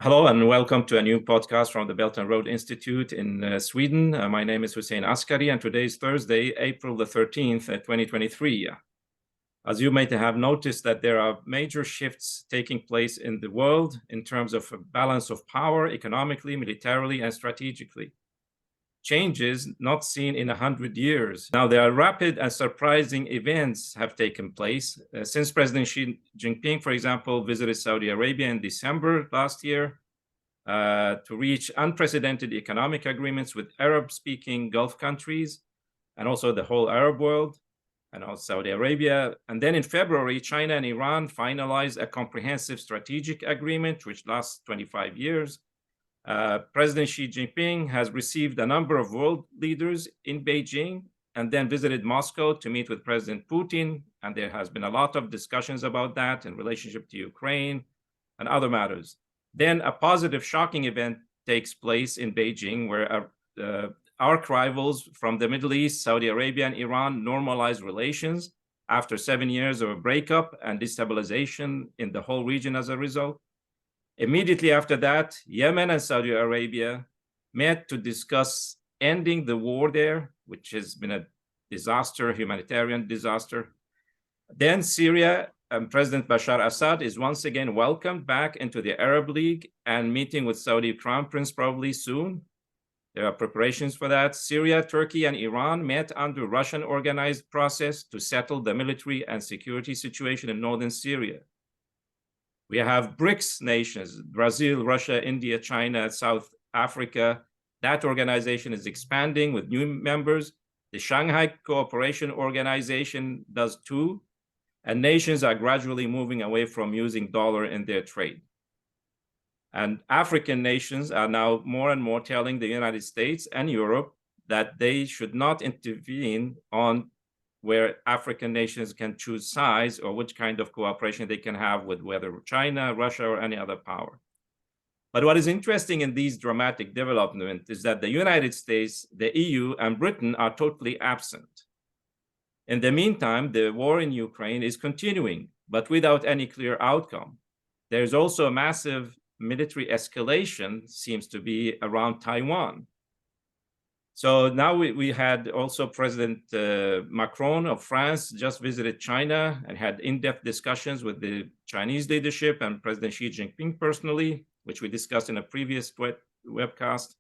Hello and welcome to a new podcast from the Belt and Road Institute in Sweden. My name is Hussein Askary and today is Thursday, April the 13th, 2023. As you may have noticed that there are major shifts taking place in the world in terms of a balance of power economically, militarily, and strategically. Changes not seen in 100 years. Now, there are rapid and surprising events have taken place since President Xi Jinping, for example, visited Saudi Arabia in December last year to reach unprecedented economic agreements with Arab-speaking Gulf countries and also the whole Arab world and also Saudi Arabia. And then in February, China and Iran finalized a comprehensive strategic agreement which lasts 25 years. President Xi Jinping has received a number of world leaders in Beijing and then visited Moscow to meet with President Putin. And there has been a lot of discussions about that in relationship to Ukraine and other matters. Then a positive, shocking event takes place in Beijing where arch rivals from the Middle East, Saudi Arabia and Iran normalize relations after 7 years of a breakup and destabilization in the whole region as a result. Immediately after that, Yemen and Saudi Arabia met to discuss ending the war there, which has been a disaster, humanitarian disaster. Then Syria and President Bashar Assad is once again welcomed back into the Arab League and meeting with Saudi Crown Prince probably soon. There are preparations for that. Syria, Turkey, and Iran met under Russian organized process to settle the military and security situation in northern Syria. We have BRICS nations, Brazil, Russia, India, China, South Africa. That organization is expanding with new members. The Shanghai Cooperation Organization does too. And nations are gradually moving away from using dollar in their trade. And African nations are now more and more telling the United States and Europe that they should not intervene on where African nations can choose sides or which kind of cooperation they can have with whether China, Russia, or any other power. But what is interesting in these dramatic developments is that the United States, the EU, and Britain are totally absent. In the meantime, the war in Ukraine is continuing, but without any clear outcome. There's also a massive military escalation, seems to be, around Taiwan. So now we had also President Macron of France just visited China and had in-depth discussions with the Chinese leadership and President Xi Jinping personally, which we discussed in a previous webcast.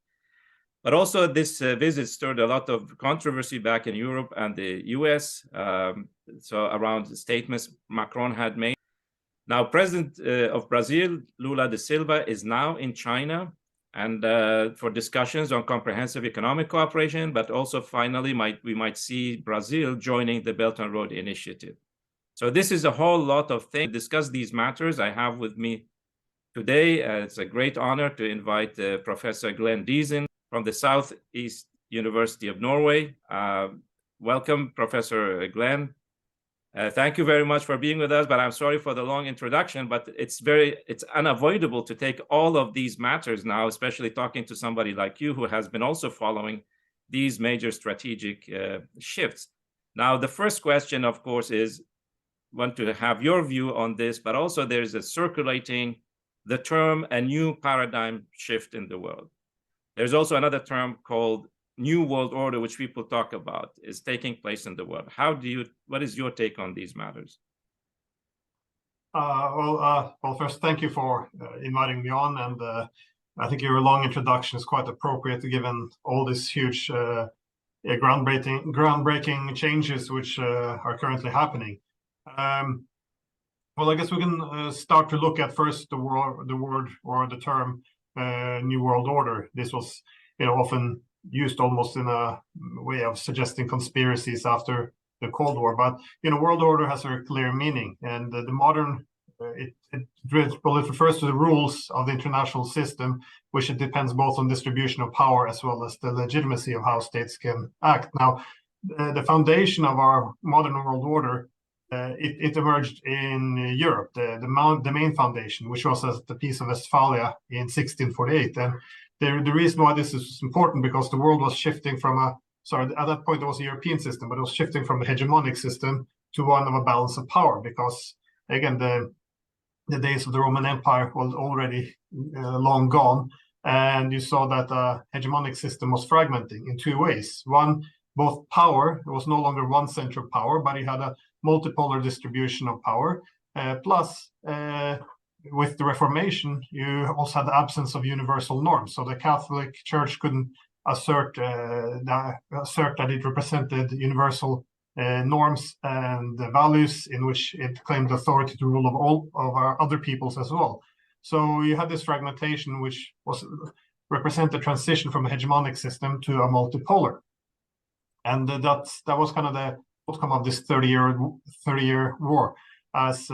But also this visit stirred a lot of controversy back in Europe and the US, so around the statements Macron had made. Now, President of Brazil, Lula da Silva, is now in China and for discussions on comprehensive economic cooperation, but also finally we might see Brazil joining the Belt and Road Initiative. So this is a whole lot of things. To discuss these matters, I have with me today, it's a great honor to invite Professor Glenn Diesen from the South-Eastern University of Norway. Welcome, Professor Glenn. Thank you very much for being with us, but I'm sorry for the long introduction, but it's unavoidable to take all of these matters now, especially talking to somebody like you who has been also following these major strategic shifts. Now, the first question, of course, is want to have your view on this, but also there's a circulating the term a new paradigm shift in the world. There's also another term called New World Order, which people talk about, is taking place in the world. What is your take on these matters? Well, first, thank you for inviting me on. And I think your long introduction is quite appropriate given all these huge groundbreaking changes which are currently happening. Well, I guess we can start to look at first the word or the term New World Order. This was, often used almost in a way of suggesting conspiracies after the Cold War, but world order has a clear meaning, and the modern it refers to the rules of the international system, which it depends both on distribution of power as well as the legitimacy of how states can act. Now, the foundation of our modern world order it emerged in Europe, the main foundation, which was at the Peace of Westphalia in 1648, and the reason why this is important because the world was shifting from at that point it was a European system, but it was shifting from a hegemonic system to one of a balance of power because, again, the the days of the Roman Empire was already long gone, and you saw that the hegemonic system was fragmenting in two ways. One, both power, it was no longer one central power, but it had a multipolar distribution of power. Plus, with the Reformation, you also had the absence of universal norms. So the Catholic Church couldn't assert that it represented universal norms and values in which it claimed authority to rule of all of our other peoples as well. So you had this fragmentation, which was represent the transition from a hegemonic system to a multipolar. And that was kind of the outcome of this 30-year war, as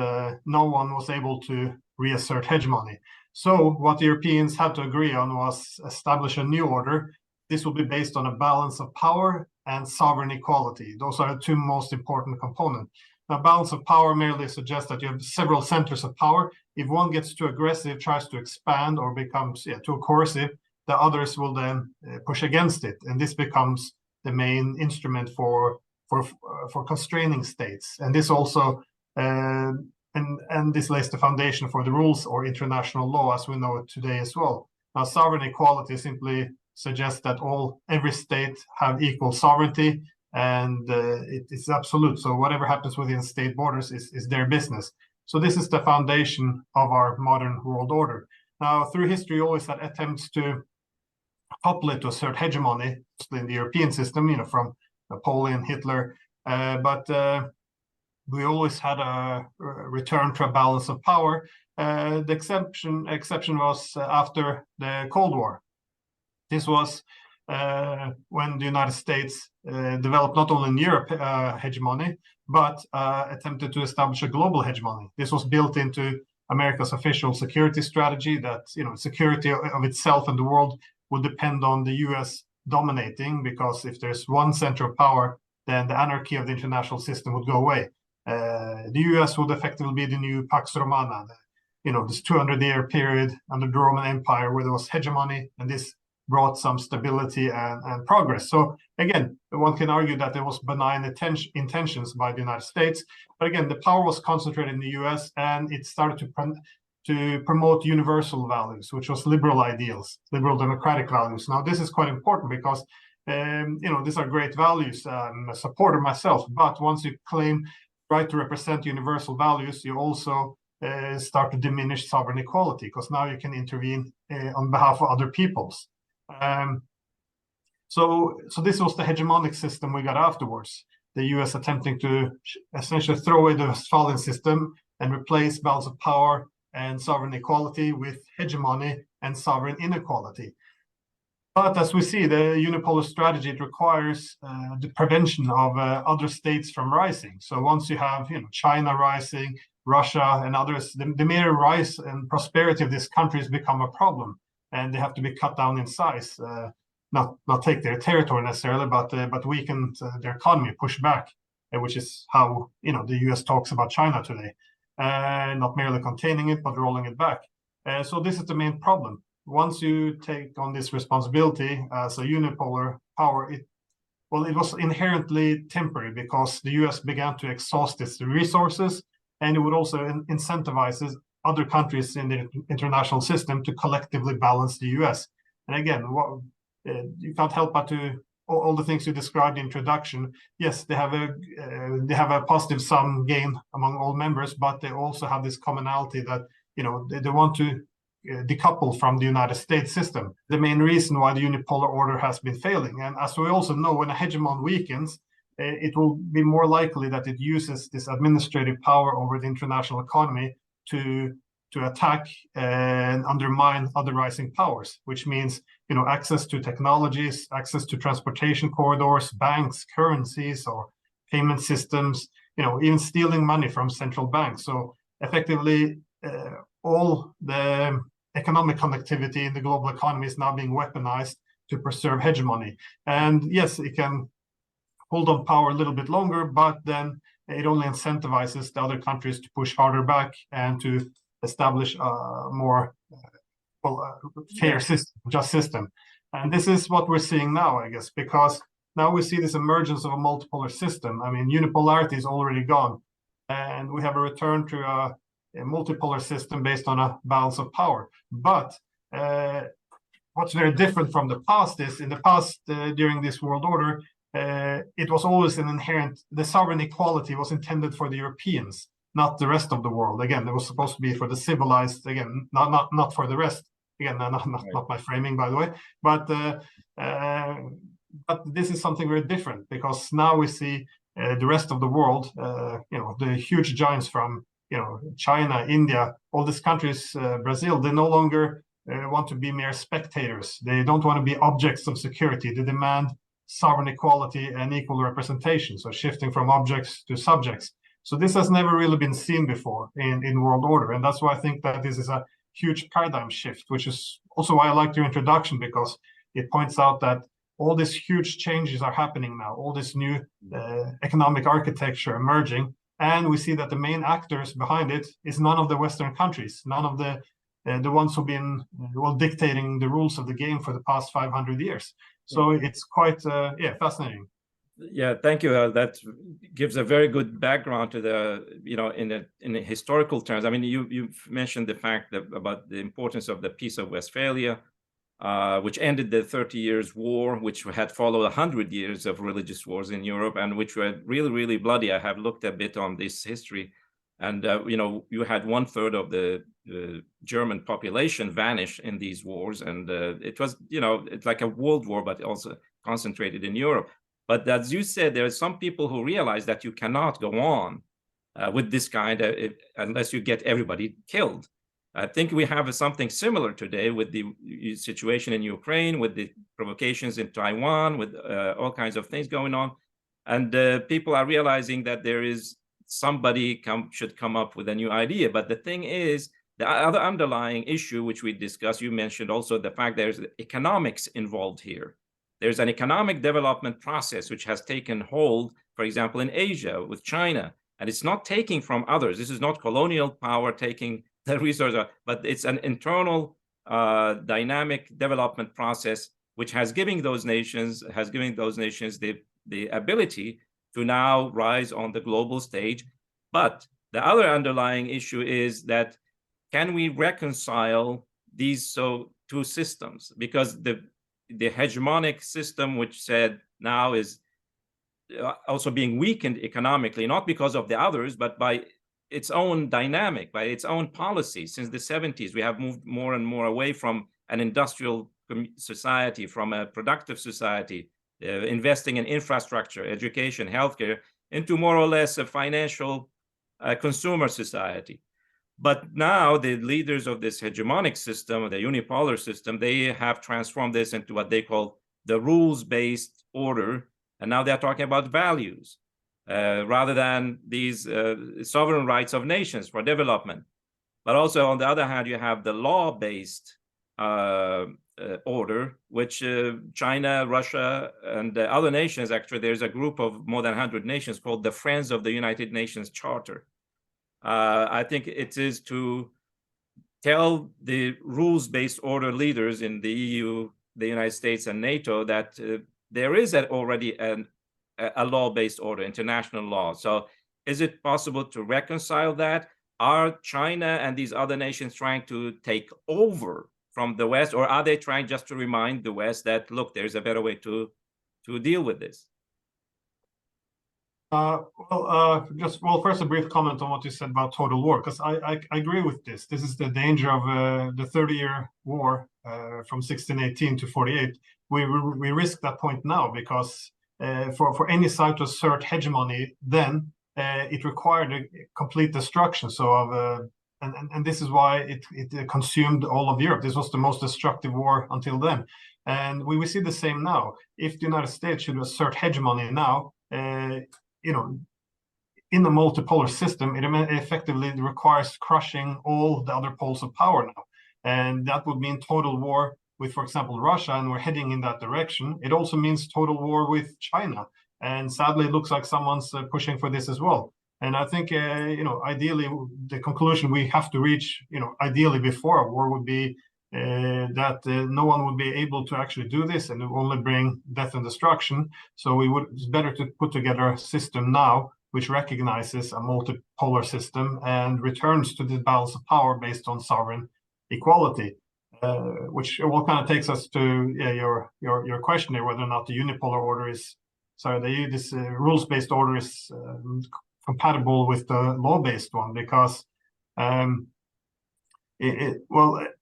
no one was able to reassert hegemony. So what the Europeans had to agree on was establish a new order. This will be based on a balance of power and sovereign equality. Those are the two most important components. Now, balance of power merely suggests that you have several centers of power. If one gets too aggressive, tries to expand, or becomes too coercive, the others will then push against it, and this becomes the main instrument for constraining states. And this also and this lays the foundation for the rules or international law as we know it today as well. Now, sovereign equality simply suggests that every state have equal sovereignty, and it is absolute. So whatever happens within state borders is their business. So this is the foundation of our modern world order. Now, through history, always had attempts to couple it to assert hegemony in the European system, from Napoleon, Hitler, but we always had a return to a balance of power. The exception was after the Cold War. This was when the United States developed not only in Europe hegemony, but attempted to establish a global hegemony. This was built into America's official security strategy that security of itself and the world would depend on the US dominating, because if there's one center of power, then the anarchy of the international system would go away. The US would effectively be the new Pax Romana, this 200-year period under the Roman Empire where there was hegemony, and this brought some stability and progress. So again, one can argue that there was benign intentions by the United States, but again, the power was concentrated in the US, and it started to promote universal values, which was liberal ideals, liberal democratic values. Now, this is quite important because these are great values. I'm a supporter myself, but once you claim right to represent universal values, you also start to diminish sovereign equality, because now you can intervene on behalf of other peoples. So this was the hegemonic system we got afterwards. The US attempting to essentially throw away the Westphalian system and replace balance of power and sovereign equality with hegemony and sovereign inequality. But as we see, the unipolar strategy, it requires the prevention of other states from rising. So once you have China rising, Russia and others, the mere rise and prosperity of these countries become a problem, and they have to be cut down in size. Not take their territory necessarily, but weaken their economy, push back, which is how the US talks about China today. Not merely containing it, but rolling it back. So this is the main problem. Once you take on this responsibility as a unipolar power, it was inherently temporary, because the US began to exhaust its resources, and it would also incentivize other countries in the international system to collectively balance the US. And again, you can't help but to all the things you described in introduction. Yes, they have a positive sum gain among all members, but they also have this commonality that they want to decouple from the United States system. The main reason why the unipolar order has been failing, and as we also know, when a hegemon weakens, it will be more likely that it uses this administrative power over the international economy to attack and undermine other rising powers, which means access to technologies, access to transportation corridors, banks, currencies, or payment systems, even stealing money from central banks. So effectively, all the economic connectivity in the global economy is now being weaponized to preserve hegemony. And yes, it can hold on power a little bit longer, but then it only incentivizes the other countries to push harder back and to establish a more fair system, just system. And this is what we're seeing now, I guess, because now we see this emergence of a multipolar system. I mean, unipolarity is already gone, and we have a return to multipolar system based on a balance of power. But what's very different from the past is, in the past, during this world order, it was always an inherent, the sovereign equality was intended for the Europeans, not the rest of the world. Again, it was supposed to be for the civilized, again, not for the rest. Again, not my framing, by the way, but this is something very different, because now we see the rest of the world, the huge giants from, China, India, all these countries, Brazil, they no longer want to be mere spectators. They don't want to be objects of security. They demand sovereign equality and equal representation, so shifting from objects to subjects. So this has never really been seen before in world order, and that's why I think that this is a huge paradigm shift, which is also why I liked your introduction, because it points out that all these huge changes are happening now, all this new economic architecture emerging, and we see that the main actors behind it is none of the Western countries, none of the ones who've been dictating the rules of the game for the past 500 years. So it's quite fascinating. Yeah, thank you. That gives a very good background to the, in the historical terms. I mean, you've mentioned the fact that about the importance of the Peace of Westphalia, which ended the 30 Years' War, which had followed 100 years of religious wars in Europe, and which were really, really bloody. I have looked a bit on this history, and you had 1/3 of the German population vanish in these wars, and it was, it's like a world war, but also concentrated in Europe. But as you said, there are some people who realize that you cannot go on with this kind of, unless you get everybody killed. I think we have something similar today with the situation in Ukraine, with the provocations in Taiwan, with all kinds of things going on. And people are realizing that there is somebody should come up with a new idea. But the thing is, the other underlying issue, which we discussed, you mentioned also the fact there's economics involved here. There's an economic development process which has taken hold, for example, in Asia with China, and it's not taking from others. This is not colonial power taking the resources, but it's an internal dynamic development process which has given those nations the ability to now rise on the global stage. But the other underlying issue is that, can we reconcile these two systems? Because the hegemonic system, which said now is also being weakened economically, not because of the others, but by its own dynamic, by its own policy. Since the 70s, we have moved more and more away from an industrial society, from a productive society, investing in infrastructure, education, healthcare, into more or less a financial consumer society. But now the leaders of this hegemonic system, the unipolar system, they have transformed this into what they call the rules-based order. And now they're talking about values rather than these sovereign rights of nations for development. But also, on the other hand, you have the law-based order, which China, Russia, and other nations, actually, there's a group of more than 100 nations called the Friends of the United Nations Charter. I think it is to tell the rules-based order leaders in the EU, the United States, and NATO that there is already a law-based order, international law. So is it possible to reconcile that? Are China and these other nations trying to take over from the West, or are they trying just to remind the West that, look, there's a better way to deal with this? First, a brief comment on what you said about total war, because I agree with this. This is the danger of the 30-year war from 1618 to 48. We risk that point now, because for any side to assert hegemony, then it required a complete destruction. So and this is why it consumed all of Europe. This was the most destructive war until then, and we see the same now. If the United States should assert hegemony now, in the multipolar system, it effectively requires crushing all the other poles of power now. And that would mean total war with, for example, Russia, and we're heading in that direction. It also means total war with China. And sadly, it looks like someone's pushing for this as well. And I think, ideally, the conclusion we have to reach, ideally before a war would be that no one would be able to actually do this, and it will only bring death and destruction. So it's better to put together a system now which recognizes a multipolar system and returns to the balance of power based on sovereign equality, which all kind of takes us to your question here, whether or not the unipolar order is, this rules-based order is compatible with the law-based one, because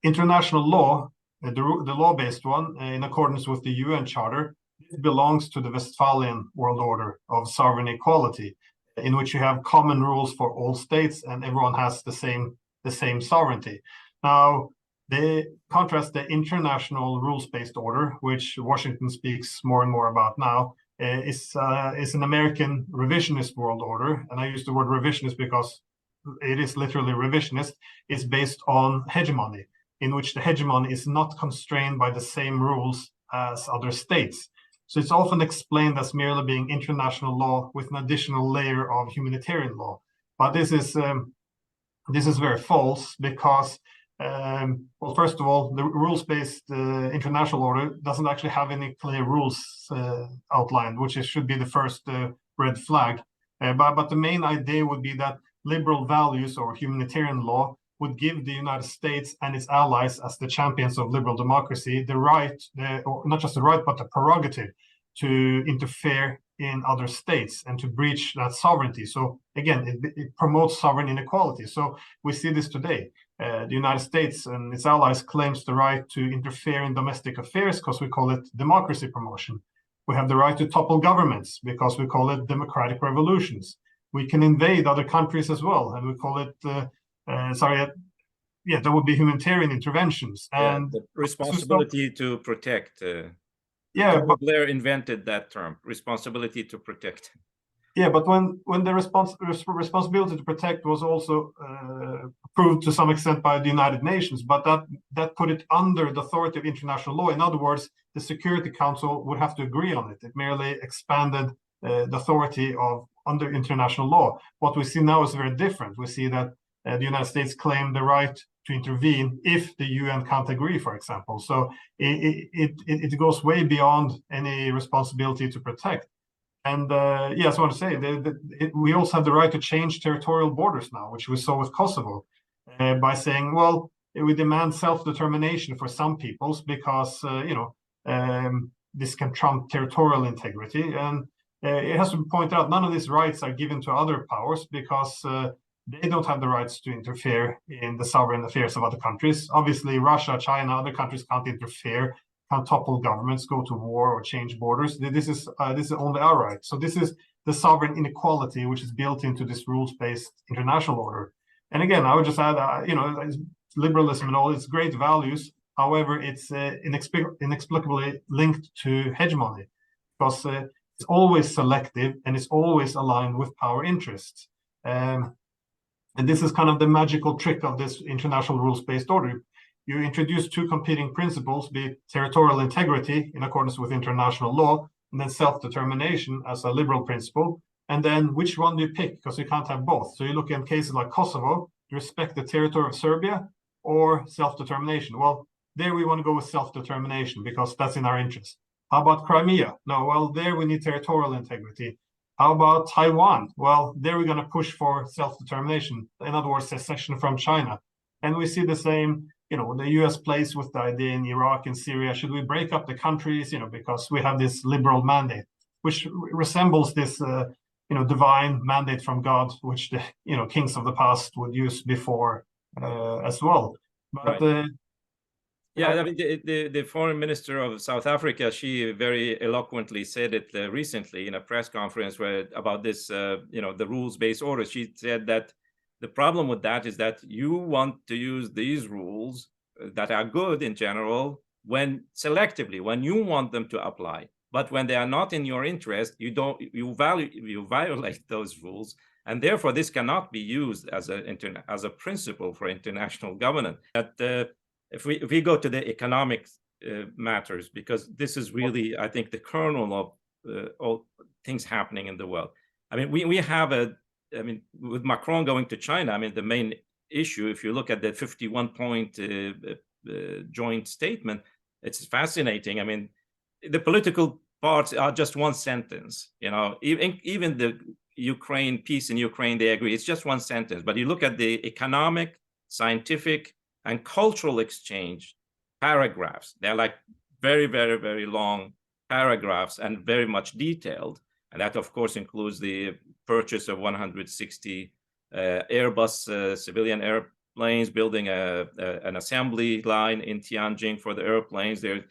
international law, the law-based one, in accordance with the UN Charter, belongs to the Westphalian world order of sovereign equality, in which you have common rules for all states and everyone has the same sovereignty. Now, they contrast the international rules-based order, which Washington speaks more and more about now, is an American revisionist world order. And I use the word revisionist because it is literally revisionist. It's based on hegemony, in which the hegemony is not constrained by the same rules as other states. So it's often explained as merely being international law with an additional layer of humanitarian law. But this is very false, because well, first of all, the rules-based international order doesn't actually have any clear rules outlined, which should be the first red flag. But the main idea would be that liberal values or humanitarian law would give the United States and its allies, as the champions of liberal democracy, the right, or not just the right, but the prerogative to interfere in other states and to breach that sovereignty. So again, it promotes sovereign inequality. So we see this today. The United States and its allies claims the right to interfere in domestic affairs because we call it democracy promotion. We have the right to topple governments because we call it democratic revolutions. We can invade other countries as well, and we call it there would be humanitarian interventions. And the responsibility to protect. Blair invented that term, responsibility to protect. Yeah, but when the responsibility to protect was also approved to some extent by the United Nations, but that put it under the authority of international law. In other words, the Security Council would have to agree on it. It merely expanded the authority of under international law. What we see now is very different. We see that the United States claimed the right to intervene if the UN can't agree, for example. So it goes way beyond any responsibility to protect. And yes, I want to say we also have the right to change territorial borders now, which we saw with Kosovo, by saying, well, we demand self-determination for some peoples because this can trump territorial integrity. And it has to be pointed out, none of these rights are given to other powers because they don't have the rights to interfere in the sovereign affairs of other countries. Obviously, Russia, China, other countries can't interfere, can't topple governments, go to war, or change borders. This is only our right. So this is the sovereign inequality which is built into this rules-based international order. And again, I would just add, liberalism and all its great values. However, it's inexplicably linked to hegemony because it's always selective and it's always aligned with power interests. And this is kind of the magical trick of this international rules-based order. You introduce two competing principles, be it territorial integrity in accordance with international law, and then self-determination as a liberal principle. And then which one do you pick? Because you can't have both. So you look at cases like Kosovo, respect the territory of Serbia or self-determination. Well, there we want to go with self-determination because that's in our interest. How about Crimea? No, well, there we need territorial integrity. How about Taiwan? Well, there we're going to push for self-determination. In other words, secession from China. And we see the same, the US plays with the idea in Iraq and Syria. Should we break up the countries, because we have this liberal mandate, which resembles this, divine mandate from God, which the, kings of the past would use before as well. But right. I mean, the foreign minister of South Africa, she very eloquently said it recently in a press conference about this, the rules-based order. She said that the problem with that is that you want to use these rules that are good in general when selectively, when you want them to apply. But when they are not in your interest, you violate those rules. And therefore, this cannot be used as a principle for international governance. That if we go to the economic matters, because this is really, I think, the kernel of all things happening in the world. I mean, we have with Macron going to China, the main issue, if you look at the 51-point joint statement, it's fascinating. I mean, the political parts are just one sentence. Even the Ukraine, peace in Ukraine, they agree. It's just one sentence. But you look at the economic, scientific, and cultural exchange paragraphs. They're like very, very, very long paragraphs and very much detailed. And that, of course, includes the purchase of 160 Airbus civilian airplanes, building an assembly line in Tianjin for the airplanes. There's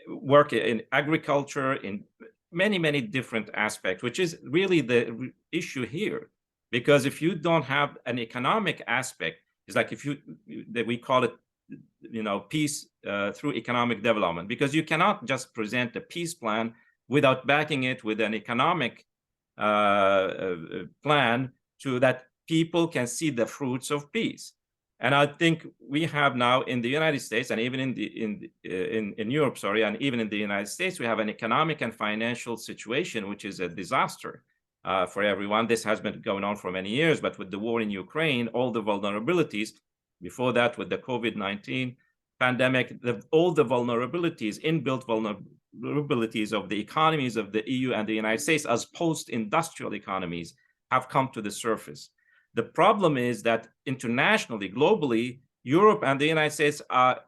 work in agriculture, in many, many different aspects, which is really the issue here. Because if you don't have an economic aspect, it's like we call it, peace through economic development, because you cannot just present a peace plan without backing it with an economic plan so that people can see the fruits of peace. And I think we have now in the United States, and even in Europe, and even in the United States, we have an economic and financial situation which is a disaster for everyone. This has been going on for many years, but with the war in Ukraine, all the vulnerabilities, before that with the COVID-19 pandemic, all the vulnerabilities, inbuilt vulnerabilities of the economies of the EU and the United States as post-industrial economies have come to the surface. The problem is that internationally, globally, Europe and the United States are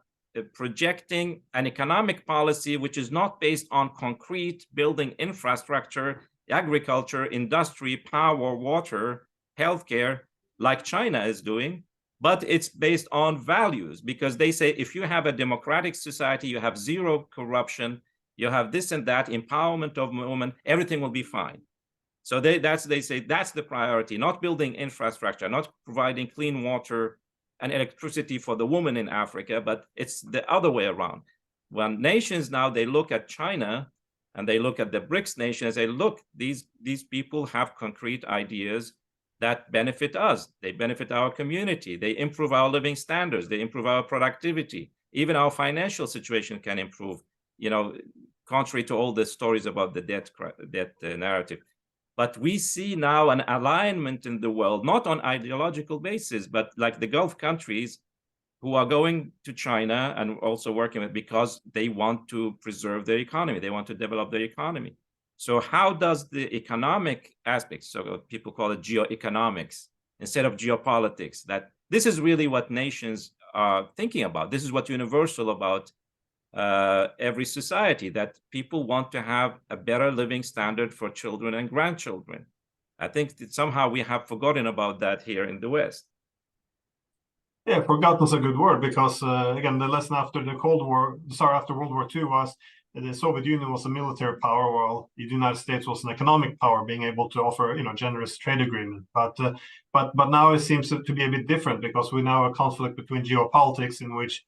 projecting an economic policy which is not based on concrete building infrastructure, agriculture, industry, power, water, healthcare, like China is doing, but it's based on values, because they say if you have a democratic society, you have zero corruption, you have this and that, empowerment of women, everything will be fine. So they say that's the priority, not building infrastructure, not providing clean water and electricity for the woman in Africa, but it's the other way around. When nations now, they look at China and they look at the BRICS nations, they look, these people have concrete ideas that benefit us. They benefit our community. They improve our living standards. They improve our productivity. Even our financial situation can improve, contrary to all the stories about the debt narrative. But we see now an alignment in the world, not on ideological basis, but like the Gulf countries who are going to China and also working with, because they want to preserve their economy. They want to develop their economy. So how does the economic aspects, so people call it geo-economics instead of geopolitics, that this is really what nations are thinking about. This is what's universal about every society, that people want to have a better living standard for children and grandchildren. I think that somehow we have forgotten about that here in the West. Yeah, forgotten is a good word, because again, the lesson after the after World War II was the Soviet Union was a military power, while the United States was an economic power, being able to offer generous trade agreement. But now it seems to be a bit different, because we now have a conflict between geopolitics, in which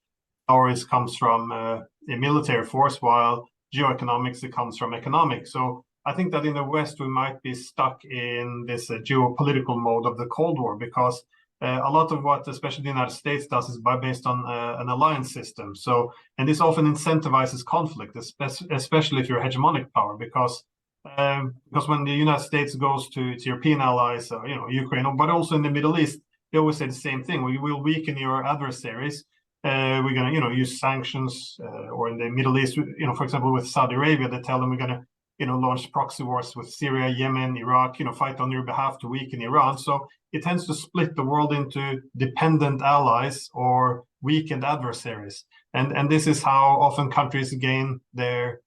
power comes from a military force, while geoeconomics, it comes from economics. So I think that in the West we might be stuck in this geopolitical mode of the Cold War, because a lot of what especially the United States does is based on an alliance system. So, and this often incentivizes conflict, especially if you're a hegemonic power, because when the United States goes to its European allies, Ukraine, but also in the Middle East, they always say the same thing: we will weaken your adversaries. We're going to, use sanctions, or in the Middle East, for example, with Saudi Arabia, they tell them we're going to, launch proxy wars with Syria, Yemen, Iraq, fight on your behalf to weaken Iran. So it tends to split the world into dependent allies or weakened adversaries. And this is how often countries gain their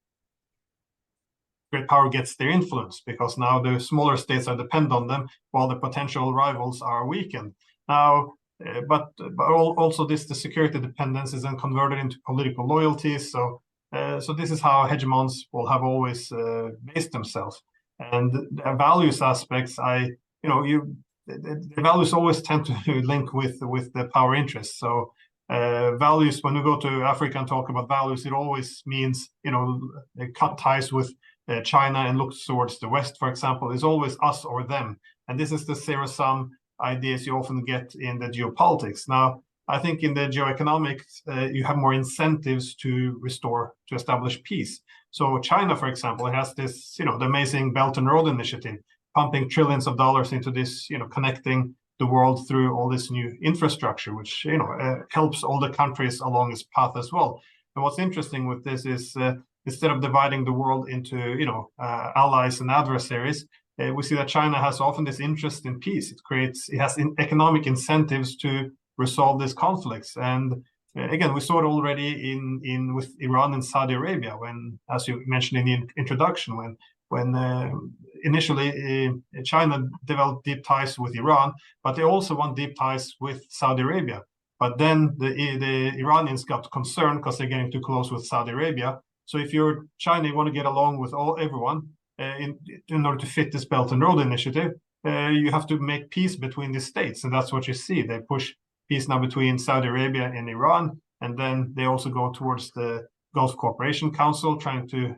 great power, gets their influence, because now the smaller states are dependent on them, while the potential rivals are weakened. Now, but also the security dependence is then converted into political loyalties. So this is how hegemons will have always based themselves. And the values aspects, the values always tend to link with the power interests. So values, when we go to Africa and talk about values, it always means, cut ties with China and look towards the West, for example, is always us or them. And this is the zero-sum ideas you often get in the geopolitics. Now, I think in the geoeconomics, you have more incentives to establish peace. So China, for example, has this, the amazing Belt and Road Initiative, pumping trillions of dollars into this, connecting the world through all this new infrastructure, which, helps all the countries along its path as well. And what's interesting with this is instead of dividing the world into, allies and adversaries, we see that China has often this interest in peace. It has economic incentives to resolve these conflicts. And again, we saw it already with Iran and Saudi Arabia, when, as you mentioned in the introduction, when initially China developed deep ties with Iran, but they also want deep ties with Saudi Arabia. But then the Iranians got concerned because they're getting too close with Saudi Arabia. So if you're China, you want to get along with everyone in order to fit this Belt and Road Initiative, you have to make peace between the states. And that's what you see. They push peace now between Saudi Arabia and Iran. And then they also go towards the Gulf Cooperation Council, trying to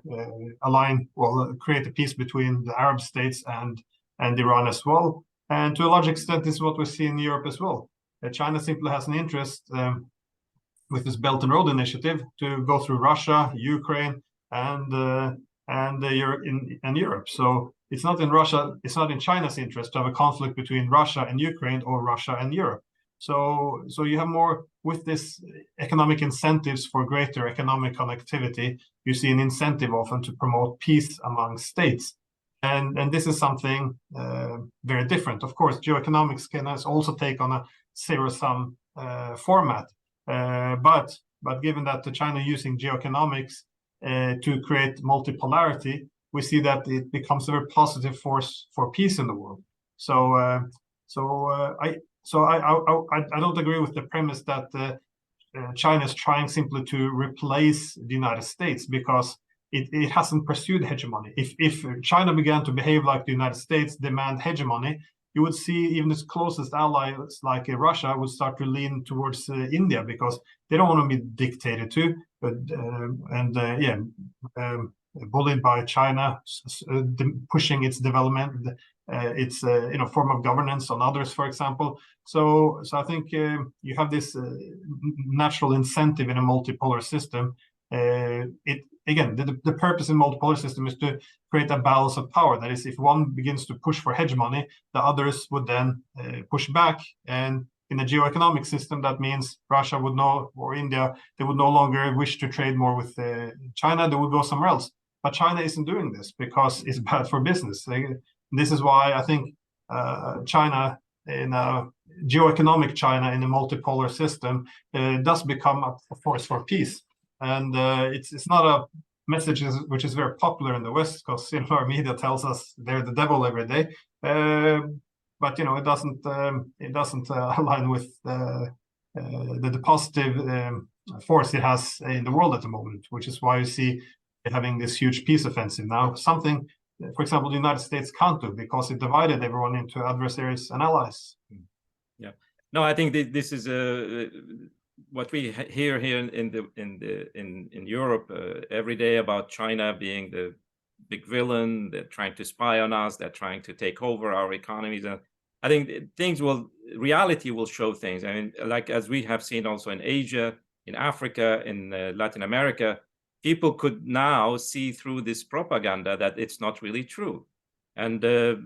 create a peace between the Arab states and Iran as well. And to a large extent, this is what we see in Europe as well. China simply has an interest with this Belt and Road Initiative to go through Russia, Ukraine, and Europe. So it's not in China's interest to have a conflict between Russia and Ukraine or Russia and Europe. So you have more with this economic incentives for greater economic connectivity. You see an incentive often to promote peace among states, and this is something very different. Of course, geo-economics can also take on a zero-sum format, but given that China using geo-economics to create multipolarity, we see that it becomes a very positive force for peace in the world. So I don't agree with the premise that China is trying simply to replace the United States, because it hasn't pursued hegemony. If China began to behave like the United States, demand hegemony, you would see even its closest allies like Russia would start to lean towards India, because they don't want to be dictated to, bullied by China, pushing its development, its form of governance on others, for example. So I think you have this natural incentive in a multipolar system. The purpose in multipolar system is to create a balance of power. That is, if one begins to push for hegemony, the others would then push back. And in a geo-economic system, that means Russia would or India, they would no longer wish to trade more with China. They would go somewhere else. But China isn't doing this because it's bad for business. This is why I think China, in a geo-economic China in a multipolar system, does become a force for peace. And it's not a message which is very popular in the West, because our media tells us they're the devil every day. But it doesn't align with the positive force it has in the world at the moment, which is why you see it having this huge peace offensive now. Something, for example, the United States can't do, because it divided everyone into adversaries and allies. Yeah, no, I think this is what we hear here in Europe every day about China being the big villain. They're trying to spy on us. They're trying to take over our economies. And I think reality will show things. I mean, like as we have seen also in Asia, in Africa, in Latin America, people could now see through this propaganda that it's not really true. And there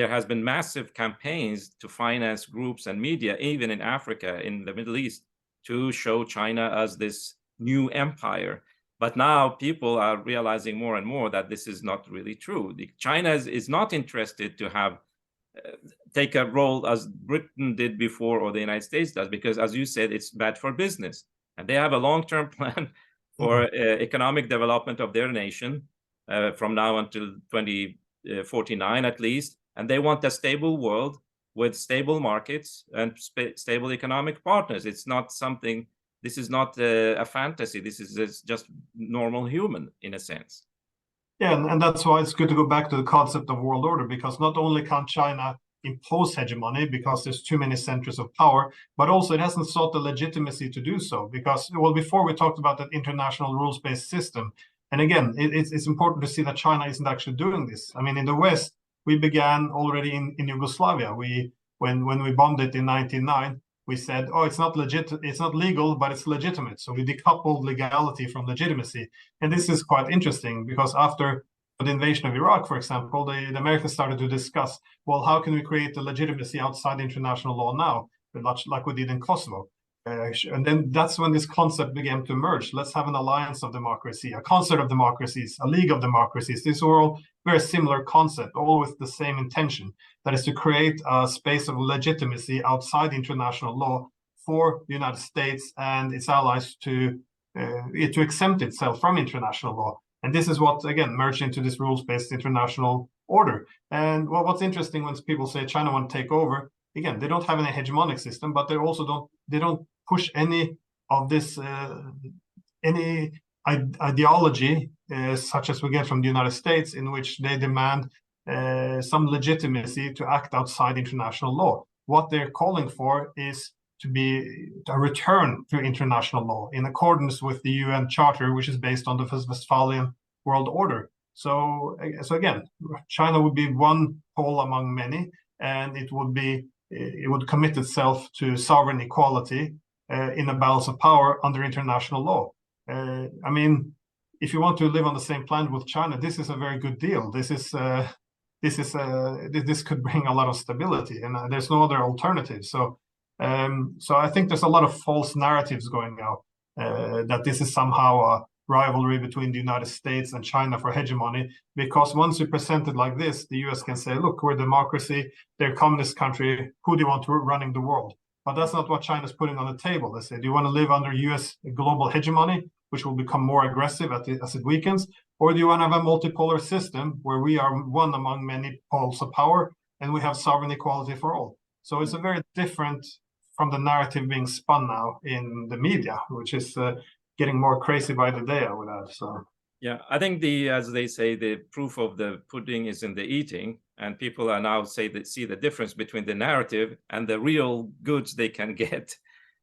has been massive campaigns to finance groups and media, even in Africa, in the Middle East, to show China as this new empire. But now people are realizing more and more that this is not really true. China is not interested to have take a role as Britain did before, or the United States does, because, as you said, it's bad for business. And they have a long-term plan for economic development of their nation from now until 2049 at least. And they want a stable world with stable markets and stable economic partners. It's not something, this is not a fantasy. This is just normal human in a sense. Yeah, and that's why it's good to go back to the concept of world order, because not only can China impose hegemony because there's too many centers of power, but also it hasn't sought the legitimacy to do so. Because, well, before we talked about that international rules-based system, and again, it's important to see that China isn't actually doing this. I mean, in the West, we began already in Yugoslavia. When we bombed it in 1999, we said, oh, it's not legal, but it's legitimate. So we decoupled legality from legitimacy. And this is quite interesting, because after the invasion of Iraq, for example, the Americans started to discuss, well, how can we create the legitimacy outside international law now, much like we did in Kosovo? And then that's when this concept began to emerge. Let's have an alliance of democracy, a concert of democracies, a league of democracies. These were all very similar concept, all with the same intention. That is to create a space of legitimacy outside international law for the United States and its allies to exempt itself from international law. And this is what, again, merged into this rules-based international order. And well, what's interesting when people say China want to take over, again, they don't have any hegemonic system, but they also don't push any of this any ideology such as we get from the United States, in which they demand some legitimacy to act outside international law. What they're calling for is to be a return to international law in accordance with the UN Charter, which is based on the Westphalian world order. So again, China would be one pole among many, and it would commit itself to sovereign equality in a balance of power under international law. I mean, if you want to live on the same planet with China, this is a very good deal. This could bring a lot of stability, and there's no other alternative. So I think there's a lot of false narratives going out that this is somehow a rivalry between the United States and China for hegemony, because once you present it like this, the US can say, look, we're a democracy, they're a communist country, who do you want to running the world? But that's not what China's putting on the table. They say, do you want to live under US global hegemony, which will become more aggressive as it weakens? Or do you want to have a multipolar system where we are one among many poles of power and we have sovereign equality for all? So it's a very different from the narrative being spun now in the media, which is getting more crazy by the day, I would add. So yeah, I think as they say, the proof of the pudding is in the eating, and people are now see the difference between the narrative and the real goods they can get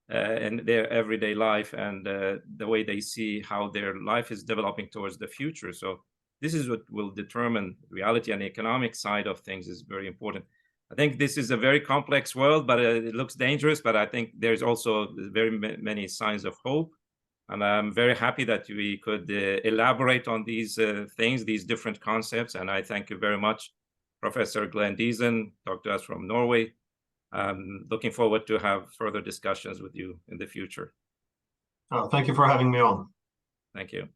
in their everyday life, and the way they see how their life is developing towards the future. So this is what will determine reality, and the economic side of things is very important. I think this is a very complex world, but it looks dangerous, but I think there's also very many signs of hope. And I'm very happy that we could elaborate on these things, these different concepts. And I thank you very much, Professor Glenn Diesen, talked to us from Norway. Looking forward to have further discussions with you in the future. Thank you for having me on. Thank you.